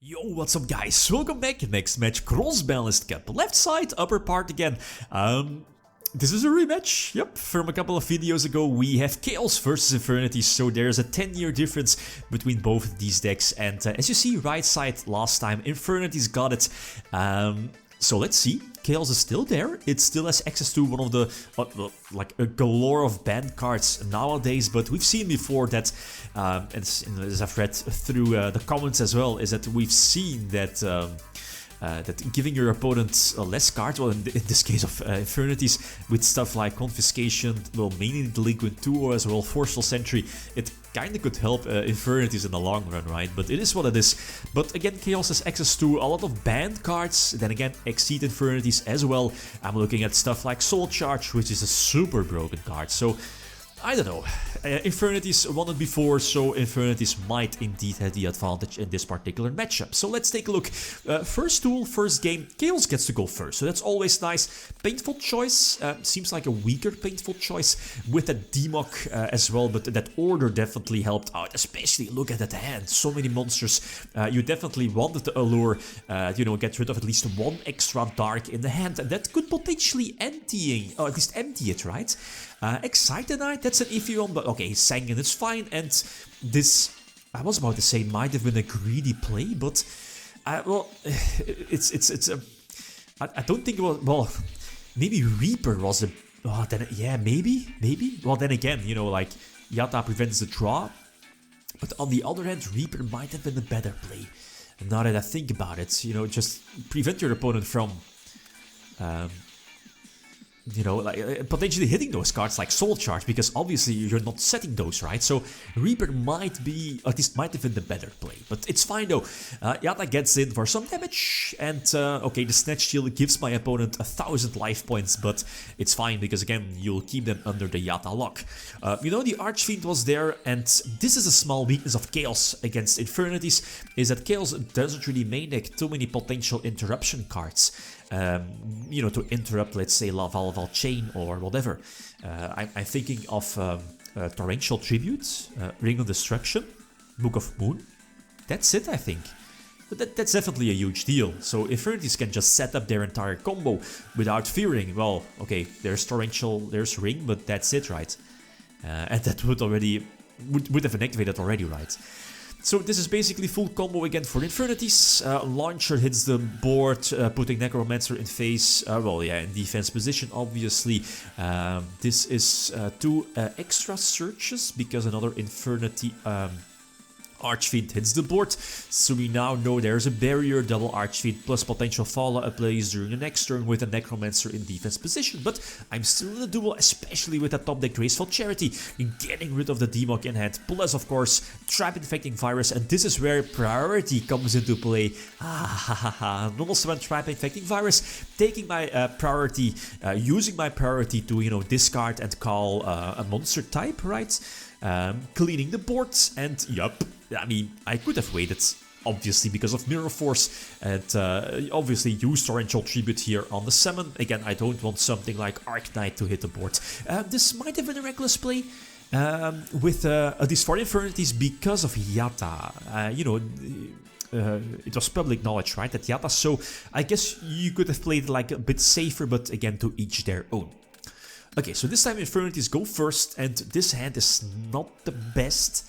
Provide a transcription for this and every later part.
Yo, what's up guys? Welcome back. Next match, Cross-Banlist Cup. Left side, upper part again. This is a rematch, yep, from a couple of videos ago. We have Chaos versus Infernity, so there's a 10-year difference between both of these decks. And as you see, right side last time, Infernity's got it. So let's see. Chaos is still there. It still has access to one of the, like a galore of banned cards nowadays, but we've seen before that, and as I've read through the comments as well, is that we've seen that that giving your opponent less cards, well in this case of Infernities, with stuff like Confiscation, well mainly Delinquent 2 as well, Forceful Sentry, it kinda could help Infernity in the long run, right? But it is what it is. But again, Chaos has access to a lot of banned cards, then again, Exceed Infernity as well. I'm looking at stuff like Soul Charge, which is a super broken card, so I don't know. Infernity's won it before, so Infernity might indeed have the advantage in this particular matchup. So let's take a look. First duel, first game, Chaos gets to go first, so that's always nice. Painful choice, seems like a weaker painful choice with a Demok as well, but that order definitely helped out, especially look at that hand, so many monsters. You definitely wanted to allure, you know, get rid of at least one extra dark in the hand, and that could potentially emptying, or at least empty it, right? Excitedite, that's an iffy one, but okay, Sangan is fine, and this, I was about to say, might have been a greedy play, but, well, I don't think it was, well, maybe Reaper was a, oh, then, yeah, maybe, well, then again, you know, like, Yata prevents the draw, but on the other hand, Reaper might have been a better play. And now that I think about it, you know, just prevent your opponent from, you know, like potentially hitting those cards like Soul Charge, because obviously you're not setting those, right? So Reaper might be, at least might have been the better play, but it's fine though. Yata gets in for some damage, and okay, the Snatch Shield gives my opponent 1000 life points, but it's fine because again, you'll keep them under the Yata lock. You know, the Archfiend was there, and this is a small weakness of Chaos against Infernity, is that Chaos doesn't really main deck too many potential interruption cards. You know, to interrupt, let's say, Laval Chain or whatever. I'm thinking of Torrential Tribute, Ring of Destruction, Book of Moon. That's it, I think. But that's definitely a huge deal. So Infernity can just set up their entire combo without fearing, well, okay, there's Torrential, there's Ring, but that's it, right? And that would already, would have been activated already, right? So this is basically full combo again for Infernities. Launcher hits the board, putting Necromancer in phase, well yeah, in defense position obviously. This is 2 extra searches because another Infernity Archfiend hits the board, so we now know there's a barrier, double Archfiend plus potential follow-up plays during the next turn with a Necromancer in defense position, but I'm still in the duel, especially with that top deck Graceful Charity, getting rid of the Demok in hand, plus of course Trap Infecting Virus, and this is where priority comes into play. Normal summon Trap Infecting Virus, taking my priority, using my priority to, you know, discard and call a monster type, right? Cleaning the board, and yup, I mean, I could have waited, obviously, because of Mirror Force, and obviously use Torrential Tribute here on the summon. Again, I don't want something like Arc Knight to hit the board. This might have been a reckless play with these 4 Infernity because of Yata. You know, it was public knowledge, right, that Yata, so I guess you could have played like a bit safer, but again, to each their own. Okay, so this time Infernity go first, and this hand is not the best.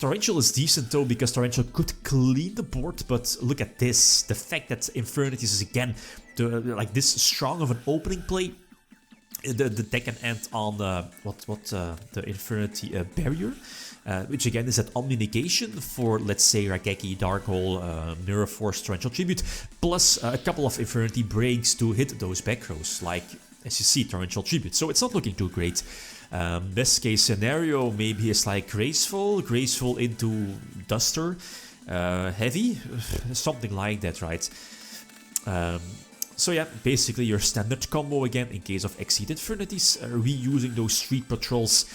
Torrential is decent though, because Torrential could clean the board, but look at this. The fact that Infernity is again like this strong of an opening play. The deck can end on the Infernity barrier, which again is at Omni-Negation for, let's say, Raigeki, Dark Hole, Mirror Force, Torrential Tribute, plus a couple of Infernity breaks to hit those back rows, like, as you see, Torrential Tribute. So it's not looking too great. Best case scenario maybe is like Graceful into Duster, Heavy, something like that, right? So yeah, basically your standard combo again in case of Exceed Infernity, reusing those Street Patrols,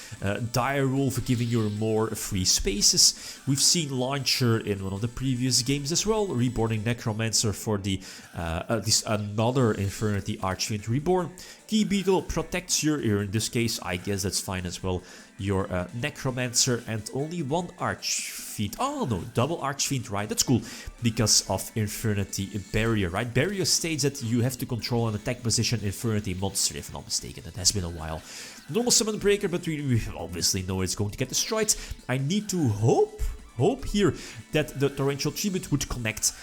Dire Wolf giving you more free spaces. We've seen Launcher in one of the previous games as well, reborning Necromancer for the at least another Infernity Archfiend Reborn, Key Beetle protects your, in this case, I guess that's fine as well, your Necromancer, and only one Archfiend. Oh no, double Archfiend, right? That's cool, because of Infernity Barrier, right? Barrier states that you have to control an attack position Infernity monster, if I'm not mistaken. That has been a while. Normal Summon Breaker, but we obviously know it's going to get destroyed. I need to hope here that the Torrential Tribute would connect.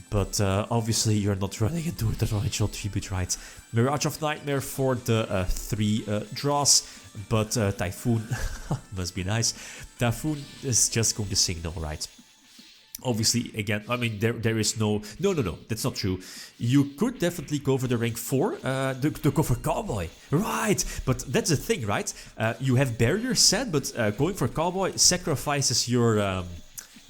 But obviously you're not running into the Torrential Tribute, right? Mirage of Nightmare for the 3 draws, but Typhoon must be nice. Typhoon is just going to signal, right? Obviously, again, I mean, there is no, that's not true. You could definitely go for the rank 4, to go for Cowboy, right? But that's the thing, right? You have Barrier set, but going for Cowboy sacrifices your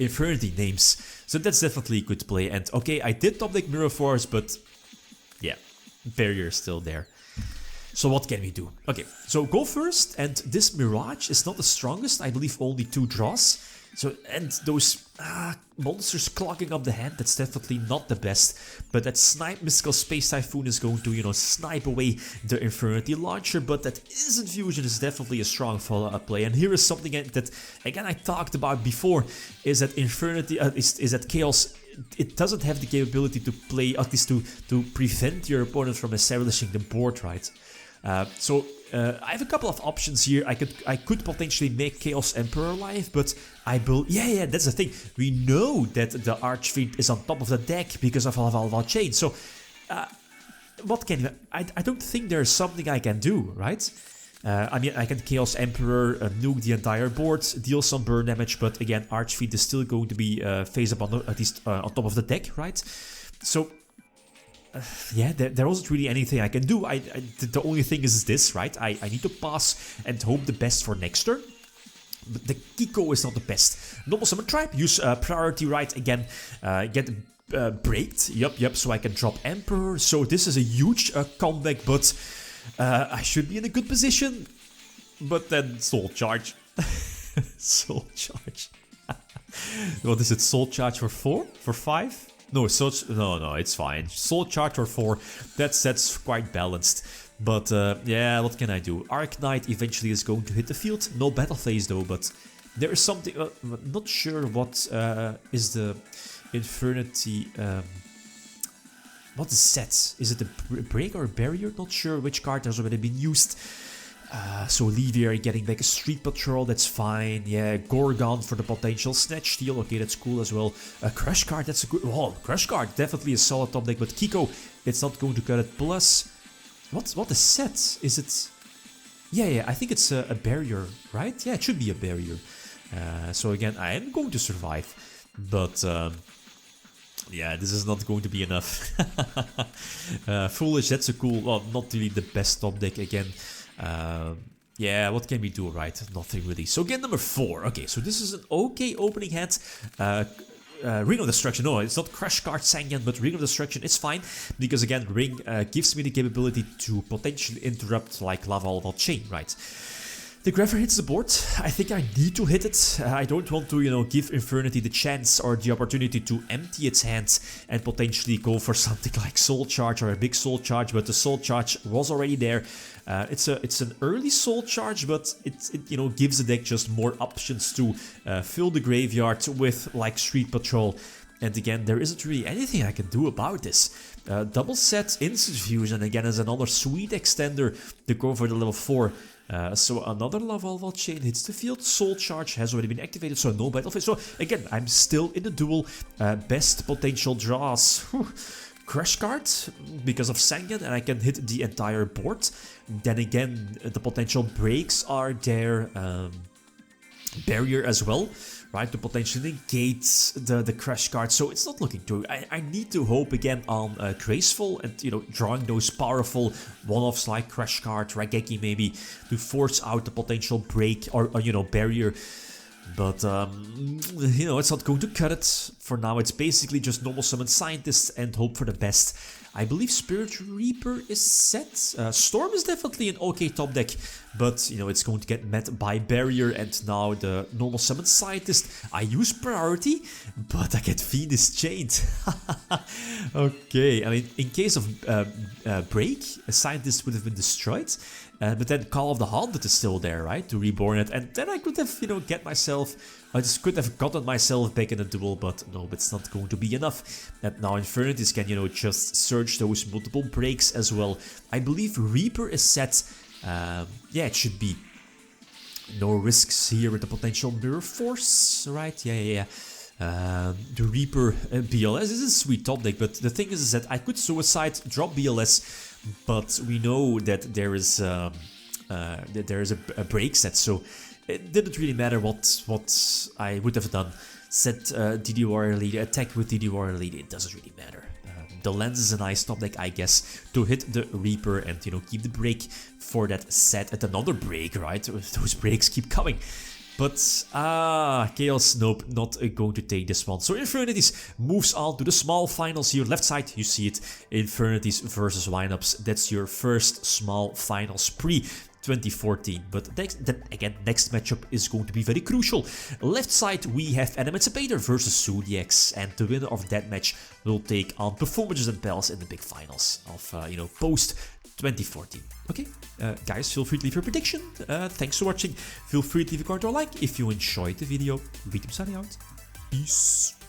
Infernity names. So that's definitely a good play. And okay, I did top deck Mirror Force, but yeah, Barrier is still there. So what can we do? Okay, so go first, and this Mirage is not the strongest. I believe only 2 draws. So, and those monsters clogging up the hand, that's definitely not the best. But that Snipe Mystical Space Typhoon is going to, you know, snipe away the Infernity Launcher. But that Instant Fusion is definitely a strong follow-up play. And here is something that, again, I talked about before, is that Infernity, is that Chaos, it doesn't have the capability to play, at least to prevent your opponent from establishing the board, right? So I have a couple of options here. I could potentially make Chaos Emperor live, but I will. Yeah, that's the thing. We know that the Archfiend is on top of the deck because of Valval Chain. So what can I don't think there's something I can do, right? I mean, I can Chaos Emperor, nuke the entire board, deal some burn damage, but again, Archfiend is still going to be face up on at least on top of the deck, right? So. Yeah, there wasn't really anything I can do. The only thing is this, right? I need to pass and hope the best for next turn. But the Kiko is not the best. Normal Summon Tribe, use Priority Right again. Get braked. Yup, so I can drop Emperor. So this is a huge comeback, but I should be in a good position. But then Soul Charge. Soul Charge. What is it? Soul Charge for 4? For 5? No, no, it's fine. Soul Charge for 4, that's quite balanced. But yeah, what can I do? Arc Knight eventually is going to hit the field. No battle phase though, but there is something. Not sure what is the Infernity. What is set? Is it a break or a barrier? Not sure which card has already been used. So Levier getting back a Street Patrol, that's fine. Yeah, Gorgon for the potential Snatch Steal, okay, that's cool as well. Crush Card, that's a good... Oh, Crush Card, definitely a solid top deck, but Kiko, it's not going to cut it. Plus, what is set? Is it... Yeah, I think it's a barrier, right? Yeah, it should be a barrier. So again, I am going to survive, but... yeah, this is not going to be enough. Foolish, that's a cool... Well, not really the best top deck again. Yeah, what can we do, right? Nothing really. So again, number 4. Okay, so this is an okay opening hand. Ring of Destruction. No, it's not Crush Card Sangan, but Ring of Destruction is fine. Because again, Ring gives me the capability to potentially interrupt like Lava Chain, right? The Grabber hits the board. I think I need to hit it. I don't want to, you know, give Infernity the chance or the opportunity to empty its hands and potentially go for something like Soul Charge or a big Soul Charge, but the Soul Charge was already there. It's an early Soul Charge, but it you know, gives the deck just more options to fill the graveyard with like Street Patrol. And again, there isn't really anything I can do about this. Double set Instant Fusion again is another sweet extender to go for the level 4. So another Lava Chain hits the field. Soul Charge has already been activated, so no battle phase. So again, I'm still in the duel. Best potential draws. Crush Card because of Sangan, and I can hit the entire board. Then again, the potential breaks are there. Barrier as well, right, to potentially negate the Crush Card. So it's not looking too... I need to hope again on Graceful and, you know, drawing those powerful one-offs like Crush Card, Raigeki maybe, to force out the potential break or you know, Barrier. But, you know, it's not going to cut it. For now, it's basically just normal summon Scientists and hope for the best. I believe Spirit Reaper is set. Storm is definitely an okay top deck. but, you know, it's going to get met by Barrier, and now the normal summon Scientist. I use Priority, but I get Venus Chained. Okay, I mean, in case of Break, a Scientist would have been destroyed, but then Call of the Haunted is still there, right, to reborn it, and then I could have, you know, I just could have gotten myself back in a duel, but no, it's not going to be enough. And now Infernity can, you know, just search those multiple breaks as well. I believe Reaper is set. Yeah, it should be no risks here with the potential Mirror Force, right? Yeah. The Reaper BLS is a sweet top deck, but the thing is that I could Suicide, drop BLS, but we know that there is a break set, so it didn't really matter what I would have done. Set DD Warrior Lead, attack with DD Warrior Lead, it doesn't really matter. The Lens is a nice top deck, I guess, to hit the Reaper and, you know, keep the break for that set at another break, right? Those breaks keep coming. But, Chaos, nope, not going to take this one. So Infernity moves on to the small finals here. Left side, you see it, Infernity versus Lineups. That's your first small finals pre-2014. But then again, next matchup is going to be very crucial. Left side, we have Emancipator versus Zodiacs. And the winner of that match will take on Performances and Pels in the big finals of, you know, post-2014. Okay, guys, feel free to leave your prediction. Thanks for watching. Feel free to leave a comment or like if you enjoyed the video. Read them signing out. Peace.